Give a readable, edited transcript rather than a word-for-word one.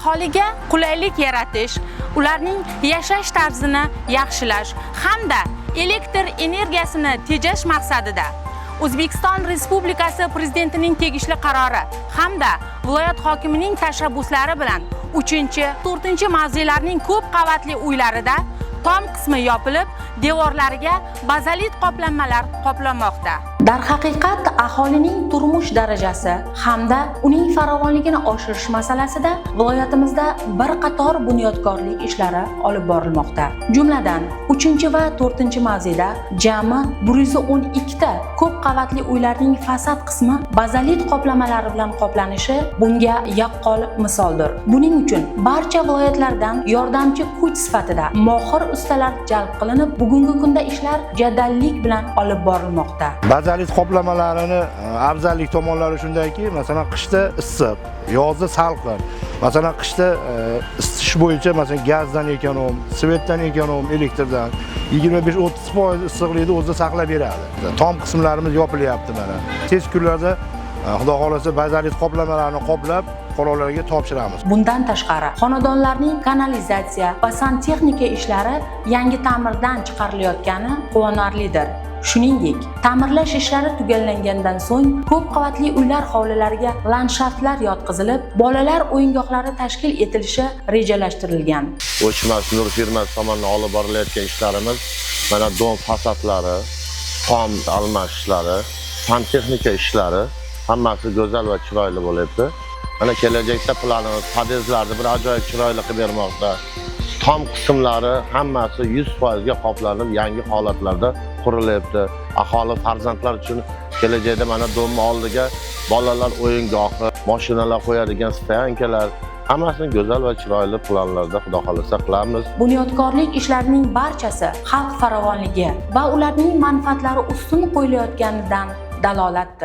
aholiga qulaylik yaratish, ularning yashash tarzini yaxshilash hamda elektr energiyasini tejash maqsadida O'zbekiston Respublikasi Prezidentining tegishli qarori hamda viloyat hokimining tashabbuslari bilan 3-4 mavzelarning ko'p qavatli uylarida tom qismi yopilib, devorlariga bazalit qoplanmalar qoplanmoqda. Darhaqiqat, aholining turmush darajasi hamda uning farovonligini oshirish masalasida viloyatimizda bir qator bunyodkorlik ishlari olib borilmoqda. Jumladan, 3 va 4 mavzeda jami 112 ta ko'p qavatli uylarning fasad qismi bazalit qoplamalari bilan qoplanishi bunga yaqqol misoldir. Buning uchun barcha viloyatlardan yordamchi kuch sifatida mohir ustalar jalb qilinib, bugungi kunda ishlar jadallik bilan olib borilmoqda. Bazalit qoplamalarning afzallik tomonlari shundayki, masalan, qishda issiq, yozda salqin. Masalan, qishda isitish bo'yicha, masalan, gazdan ekonom, svetdan ekonom, elektrdan 25-30% issiqlikni o'zida saqlab beradi. Tom qismlarimiz yopilyapti mana. Tez kunlarda Xudo xolasa bazalit qoplamalarni qoplab fuqarolarga topshiramiz. Bundan tashqari, xonadonlarning kanalizatsiya va santexnika ishlari yangi ta'mirdan chiqarilayotgani quvonarlidir. Shuningdek, ta'mirlash ishlari tugallangandan so'ng ko'p qavatli uylar hovlilariga landshaftlar yotqizilib, bolalar o'yingohlari tashkil etilishi rejalashtirilgan. O'chmas nur firmasi tomonidan olib borilayotgan ishlarimiz mana dom fasadlari, tom almashishlari, santexnika ishlari hammasi go'zal va chiroyli bo'lyapti. Mana kelajakda planimiz podyezdlarni bir ajoyib chiroyli qilib bermoqda. Tom qismlari hammasi 100% ga qoplanib, yangi holatlarda qurilyapti. Aholi farzandlar uchun kelajakda mana domni oldiga bolalar o'yingohi, mashinalar qo'yadigan stoyankalar, hammasini go'zal va chiroyli planlarda Xudo xolasa qilamiz. Bunyodkorlik ishlarining barchasi xalq farovonligi va ularning manfaatlari ustun qo'yilayotganidan dalolatdir.